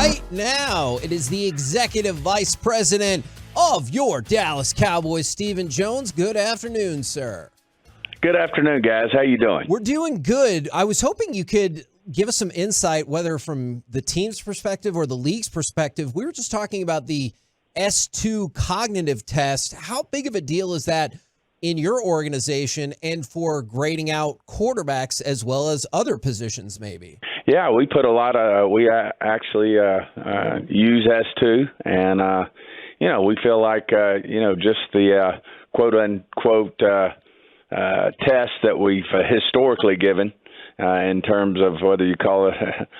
right now. It is the Executive Vice President of your Dallas Cowboys, Stephen Jones. Good afternoon, sir. Good afternoon, guys. How you doing? We're doing good. I was hoping you could give us some insight, whether from the team's perspective or the league's perspective. We were just talking about the S2 cognitive test. How big of a deal is that in your organization and for grading out quarterbacks as well as other positions maybe? Yeah, we put a lot of we actually use S2, and we feel like just the quote unquote test that we've historically given in terms of whether you call it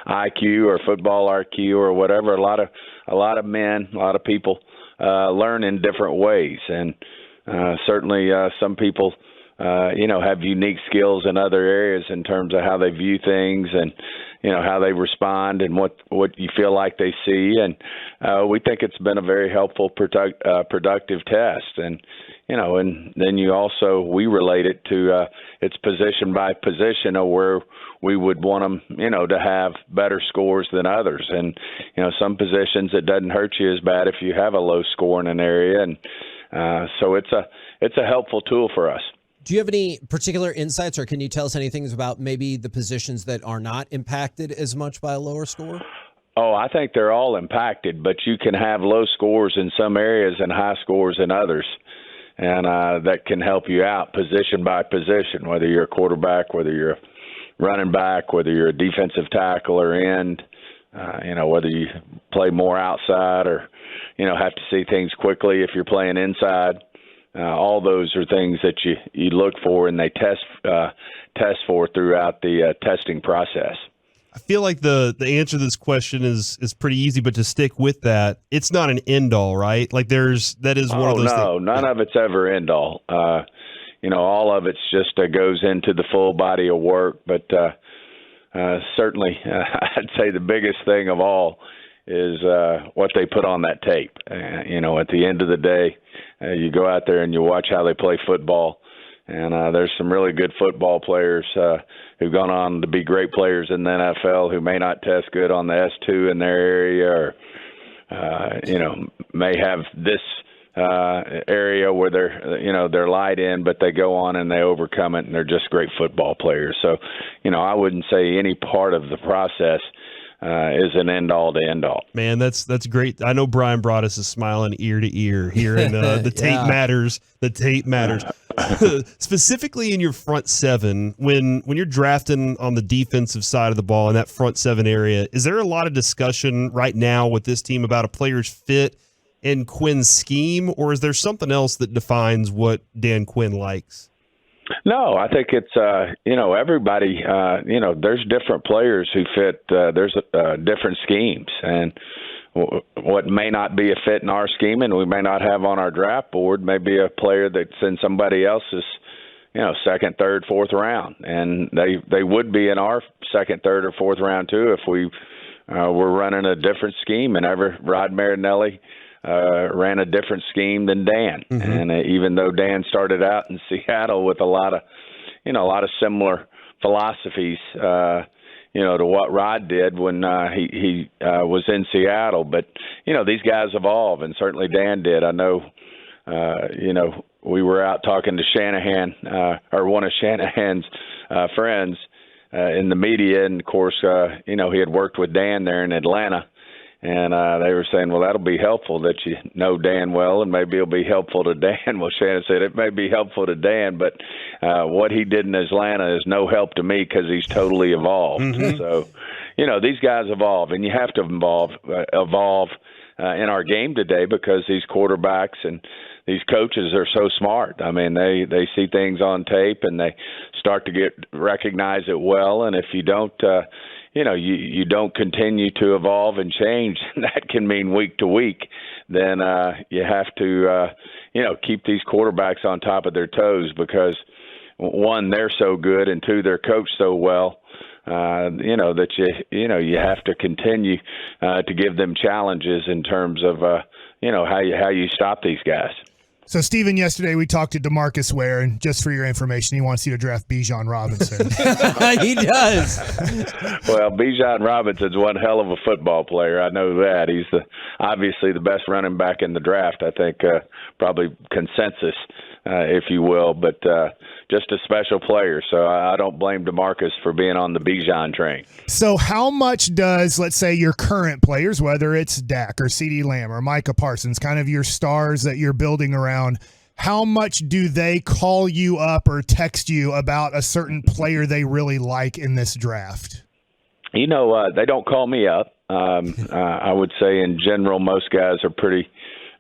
IQ or football IQ or whatever. A lot of men, a lot of people learn in different ways, and certainly some people have unique skills in other areas in terms of how they view things and how they respond and what you feel like they see. And we think it's been a very helpful, productive test. And then we relate it to it's position by position of where we would want them, to have better scores than others. And, some positions it doesn't hurt you as bad if you have a low score in an area. And so it's a helpful tool for us. Do you have any particular insights, or can you tell us anything about maybe the positions that are not impacted as much by a lower score? Oh, I think they're all impacted, but you can have low scores in some areas and high scores in others. And that can help you out position by position, whether you're a quarterback, whether you're a running back, whether you're a defensive tackle or end, whether you play more outside or, have to see things quickly if you're playing inside. All those are things that you look for and they test for throughout the testing process. I feel like the answer to this question is pretty easy, but to stick with that, it's not an end all, right? Like that is one of those. No, none of it's ever end all. All of it's just goes into the full body of work. But certainly, I'd say the biggest thing of all is what they put on that tape. At the end of the day, you go out there and you watch how they play football. And there's some really good football players who've gone on to be great players in the NFL who may not test good on the S2 in their area or, may have this area where they're light in, but they go on and they overcome it and they're just great football players. So, I wouldn't say any part of the process is an end-all to end-all. Man, that's great. I know Brian brought us a smiling ear to ear here, and the tape matters. The tape matters. Specifically in your front seven, when you're drafting on the defensive side of the ball in that front seven area, is there a lot of discussion right now with this team about a player's fit in Quinn's scheme, or is there something else that defines what Dan Quinn likes? No, I think it's, everybody, there's different players who fit, there's different schemes. And what may not be a fit in our scheme and we may not have on our draft board may be a player that's in somebody else's, second, third, fourth round. And they would be in our second, third, or fourth round too if we were running a different scheme. And Rod Marinelli ran a different scheme than Dan. Mm-hmm. And even though Dan started out in Seattle with a lot of similar philosophies, to what Rod did when he was in Seattle. But, these guys evolve, and certainly Dan did. I know, we were out talking to Shanahan, or one of Shanahan's friends in the media, and of course, he had worked with Dan there in Atlanta. And they were saying, well, that'll be helpful that you know Dan well, and maybe it'll be helpful to Dan. Well, Shannon said it may be helpful to Dan, but what he did in Atlanta is no help to me because he's totally evolved. Mm-hmm. So, these guys evolve, and you have to evolve in our game today because these quarterbacks and these coaches are so smart. I mean, they see things on tape, and they start to recognize it well. And if you don't you don't continue to evolve and change, that can mean week to week, then you have to, keep these quarterbacks on top of their toes because, one, they're so good, and two, they're coached so well, that you have to continue to give them challenges in terms of, how you stop these guys. So, Stephen, yesterday we talked to DeMarcus Ware, and just for your information, he wants you to draft Bijan Robinson. He does. Well, Bijan Robinson's one hell of a football player. I know that. He's obviously the best running back in the draft, I think, probably consensus, if you will, but just a special player. So I don't blame DeMarcus for being on the Bijan train. So how much does, let's say, your current players, whether it's Dak or CeeDee Lamb or Micah Parsons, kind of your stars that you're building around, how much do they call you up or text you about a certain player they really like in this draft? You know, they don't call me up. I would say in general, most guys are pretty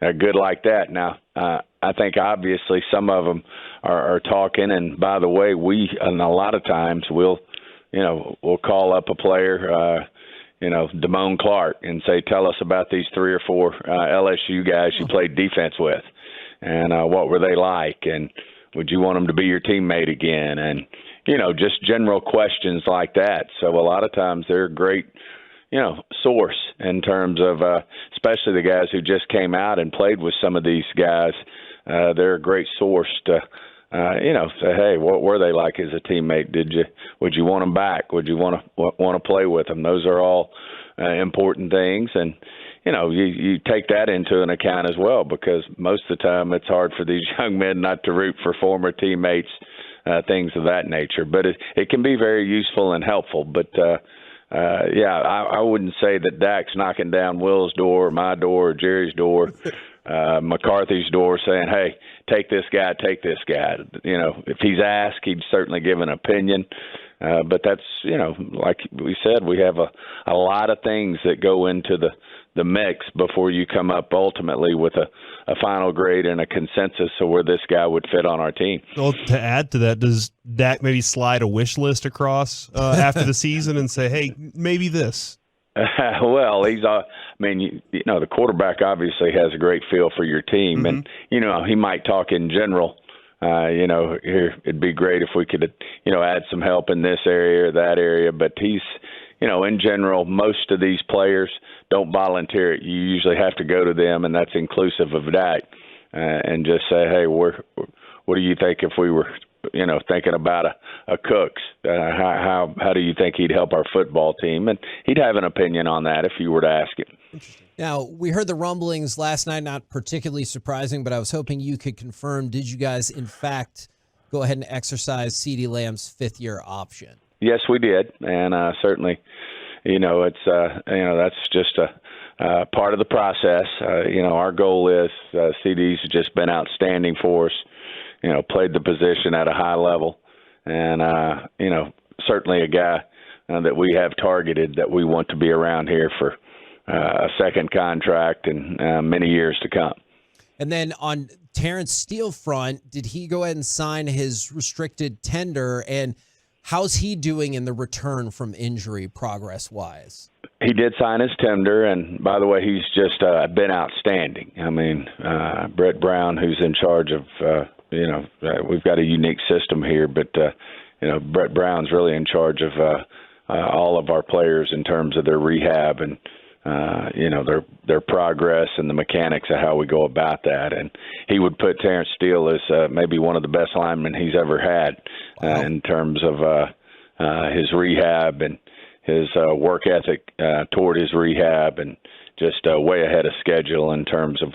good like that. Now, I think obviously some of them are talking. And by the way, and a lot of times we'll call up a player, Damone Clark, and say, tell us about these 3 or 4 LSU guys you played defense with, and what were they like, and would you want them to be your teammate again, and just general questions like that. So a lot of times they're a great source in terms of especially the guys who just came out and played with some of these guys. They're a great source to say, hey, what were they like as a teammate? Would you want them back? Would you want to play with them? Those are all important things, and you take that into an account as well, because most of the time it's hard for these young men not to root for former teammates, things of that nature. But it can be very useful and helpful. But I wouldn't say that Dak's knocking down Will's door, or my door, or Jerry's door, McCarthy's door, saying, hey, take this guy. If he's asked, he'd certainly give an opinion. But that's, like we said, we have a lot of things that go into the mix before you come up ultimately with a final grade and a consensus of where this guy would fit on our team. Well, to add to that, does Dak maybe slide a wish list across after the season and say, hey, maybe this? Well, the quarterback obviously has a great feel for your team, Mm-hmm. and, he might talk in general. Here, it'd be great if we could, add some help in this area or that area. But he's, in general, most of these players don't volunteer it. You usually have to go to them, and that's inclusive of Dak, and just say, hey, what do you think if we were, thinking about a Cooks? How do you think he'd help our football team? And he'd have an opinion on that if you were to ask him. Now, we heard the rumblings last night, not particularly surprising, but I was hoping you could confirm, did you guys, in fact, go ahead and exercise CeeDee Lamb's 5th-year option? Yes, we did, and certainly, it's that's just a part of the process. Our goal is CeeDee's just been outstanding for us. Played the position at a high level, and certainly a guy that we have targeted that we want to be around here for a second contract and many years to come. And then on Terrence Steele front, did he go ahead and sign his restricted tender, and how's he doing in the return from injury progress-wise? He did sign his tender, and by the way, he's just been outstanding. I mean, Brett Brown, who's in charge of, we've got a unique system here, but, Brett Brown's really in charge of all of our players in terms of their rehab and, their progress and the mechanics of how we go about that. And he would put Terrence Steele as maybe one of the best linemen he's ever had in terms of his rehab and his work ethic toward his rehab, and just way ahead of schedule in terms of,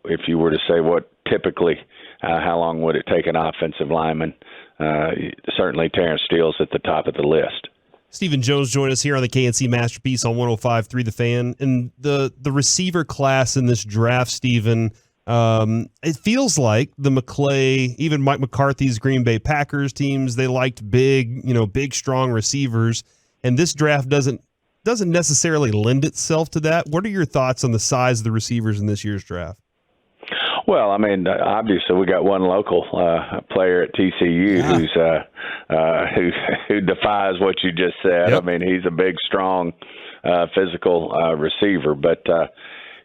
if you were to say what typically, how long would it take an offensive lineman, certainly Terrence Steele's at the top of the list. Stephen Jones joined us here on the K&C Masterpiece on 105.3 The Fan. And the receiver class in this draft, Stephen, it feels like the McClay, even Mike McCarthy's Green Bay Packers teams, they liked big, strong receivers. And this draft doesn't necessarily lend itself to that. What are your thoughts on the size of the receivers in this year's draft? Well, I mean, obviously we got one local player at TCU who defies what you just said. Yep. I mean, he's a big, strong, physical receiver. But,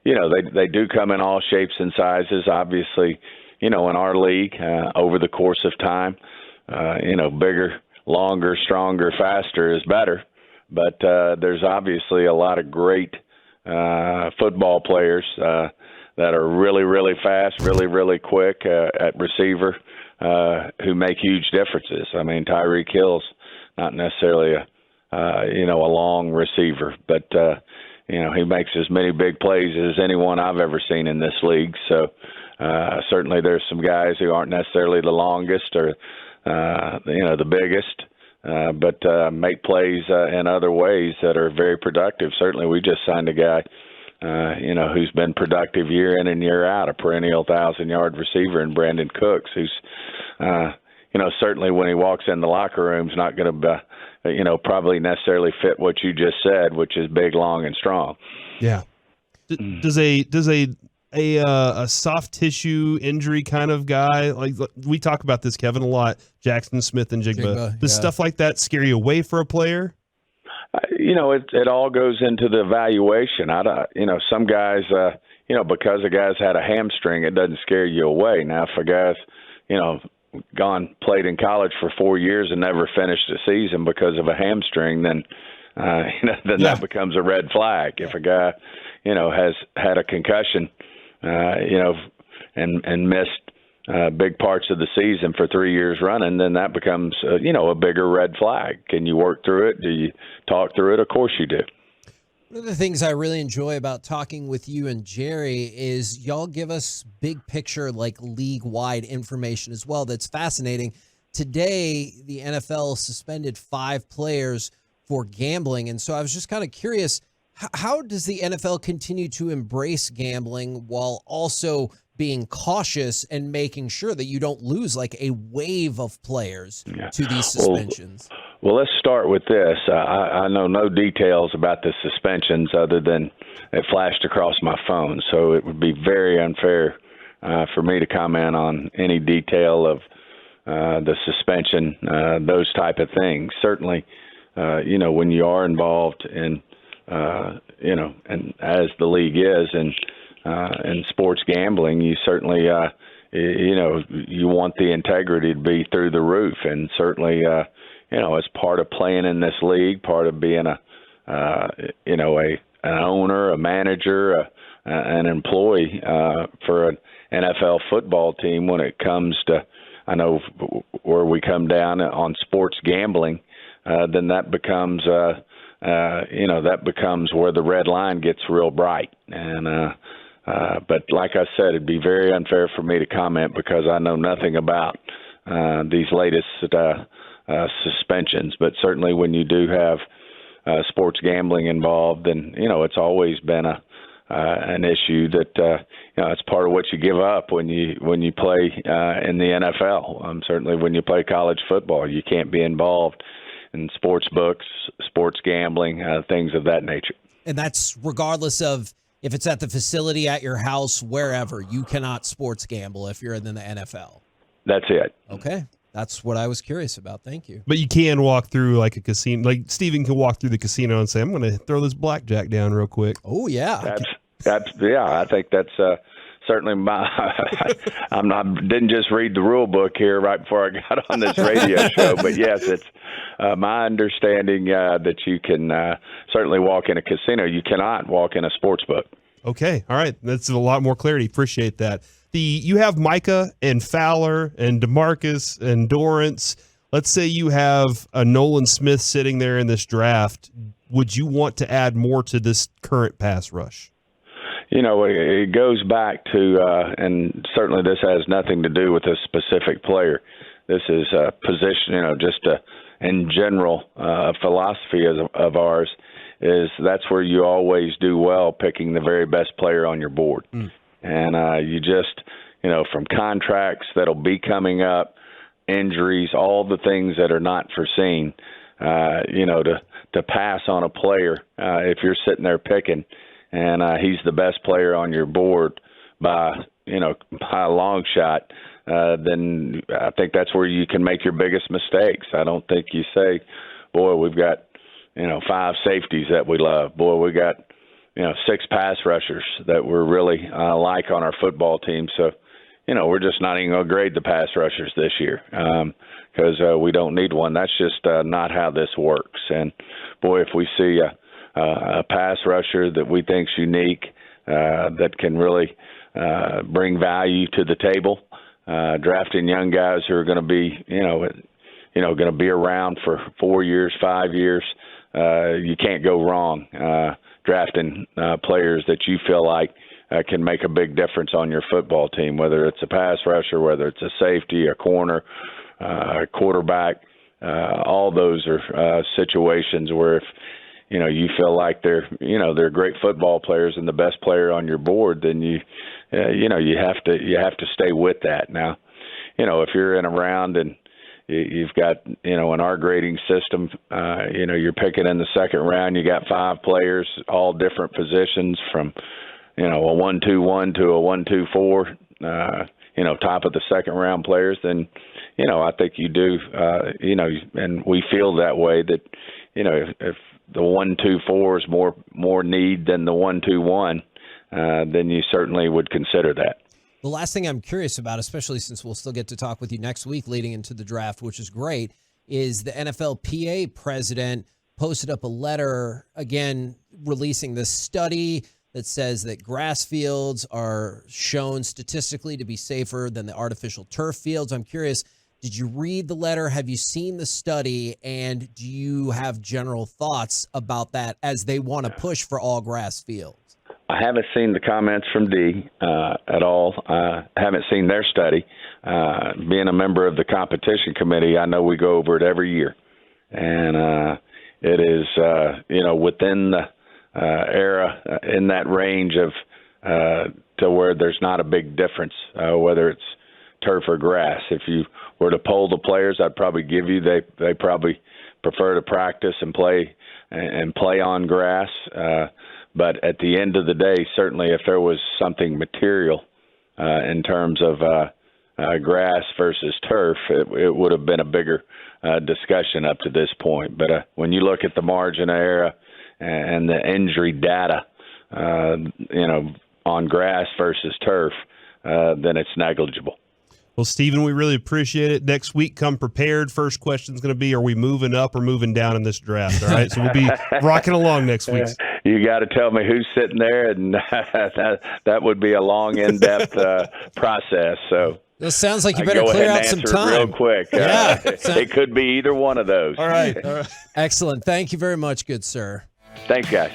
they do come in all shapes and sizes. Obviously, in our league, over the course of time, bigger, longer, stronger, faster is better. But there's obviously a lot of great football players that are really, really fast, really, really quick at receiver, who make huge differences. I mean, Tyreek Hill's not necessarily a long receiver, but he makes as many big plays as anyone I've ever seen in this league. So certainly there's some guys who aren't necessarily the longest or the biggest, but make plays in other ways that are very productive. Certainly we just signed a guy who's been productive year in and year out, a perennial 1,000-yard receiver in Brandon Cooks, who's, certainly when he walks in the locker room is not going to, probably necessarily fit what you just said, which is big, long, and strong. Yeah. Does a soft tissue injury kind of guy, like we talk about this, Kevin, a lot, Jackson Smith and Jigba, does stuff like that scare you away for a player? It all goes into the evaluation. Some guys, because a guy's had a hamstring, it doesn't scare you away. Now, if a guy's, played in college for 4 years and never finished a season because of a hamstring, then that becomes a red flag. If a guy, has had a concussion, and missed big parts of the season for 3 years running, then that becomes, a bigger red flag. Can you work through it? Do you talk through it? Of course you do. One of the things I really enjoy about talking with you and Jerry is y'all give us big picture, like league-wide information as well. That's fascinating. Today, the NFL suspended 5 players for gambling. And so I was just kind of curious, how does the NFL continue to embrace gambling while also being cautious and making sure that you don't lose like a wave of players to these suspensions? Well, let's start with this. I know no details about the suspensions other than it flashed across my phone, so it would be very unfair for me to comment on any detail of the suspension, those type of things. Certainly, when you are involved in, and as the league is in sports gambling, you certainly, you want the integrity to be through the roof, and certainly, as part of playing in this league, part of being an owner, a manager, an employee for an NFL football team. When it comes to, I know where we come down on sports gambling, then that becomes, that becomes where the red line gets real bright. And but like I said, it'd be very unfair for me to comment because I know nothing about these latest suspensions. But certainly when you do have sports gambling involved, then it's always been an issue that it's part of what you give up when you play in the NFL. Certainly when you play college football, you can't be involved in sports books, sports gambling, things of that nature. And that's regardless of if it's at the facility, at your house, wherever. You cannot sports gamble if you're in the NFL. That's it. Okay. That's what I was curious about. Thank you. But you can walk through like a casino. Like Stephen can walk through the casino and say, I'm going to throw this blackjack down real quick. Oh, yeah. I think that's certainly didn't just read the rule book here right before I got on this radio show, but yes, it's my understanding that you can certainly walk in a casino. You cannot walk in a sports book. Okay. All right. That's a lot more clarity. Appreciate that. You have Micah and Fowler and DeMarcus and Dorrance. Let's say you have a Nolan Smith sitting there in this draft. Would you want to add more to this current pass rush? It goes back to, and certainly this has nothing to do with a specific player. This is a position, just in general, philosophy of ours is that's where you always do well, picking the very best player on your board. And you just, from contracts that'll be coming up, injuries, all the things that are not foreseen, to pass on a player if you're sitting there picking and he's the best player on your board by a long shot, then I think that's where you can make your biggest mistakes. I don't think you say, boy, we've got, 5 safeties that we love. Boy, we got, 6 pass rushers that we're really like on our football team. So, we're just not even going to grade the pass rushers this year because we don't need one. That's just not how this works. And, boy, if we see a pass rusher that we think's unique that can really bring value to the table. Drafting young guys who are going to be, going to be around for 4 years, 5 years. You can't go wrong drafting players that you feel like can make a big difference on your football team, whether it's a pass rusher, whether it's a safety, a corner, a quarterback. All those are situations where if you feel like they're great football players and the best player on your board, then you have to stay with that. Now, if you're in a round and you've got in our grading system, you're picking in the second round, you got 5 players, all different positions from a 1-2-1 to a 1-2-4. Top of the second round players, then I think you do. And we feel that way that if the 1-2-4 is more need than the 1-2-1, then you certainly would consider that. The last thing I'm curious about, especially since we'll still get to talk with you next week leading into the draft, which is great, is the NFLPA president posted up a letter, again, releasing this study that says that grass fields are shown statistically to be safer than the artificial turf fields. I'm curious, did you read the letter? Have you seen the study? And do you have general thoughts about that as they want to push for all grass fields? I haven't seen the comments from D at all. I haven't seen their study. Being a member of the competition committee, I know we go over it every year. And it is, within the era in that range of to where there's not a big difference, whether it's turf or grass. If you were to poll the players, I'd probably give you they probably prefer to practice and play on grass. But at the end of the day, certainly if there was something material in terms of grass versus turf, it would have been a bigger discussion up to this point. But when you look at the margin of error and the injury data, on grass versus turf, then it's negligible. Well, Stephen, we really appreciate it. Next week, come prepared. First question is going to be, are we moving up or moving down in this draft? All right, so we'll be rocking along next week. You got to tell me who's sitting there, and that would be a long, in-depth process. So this sounds like you better clear out some time. Real quick. Yeah, it could be either one of those. All right. Excellent. Thank you very much, good sir. Thanks, guys.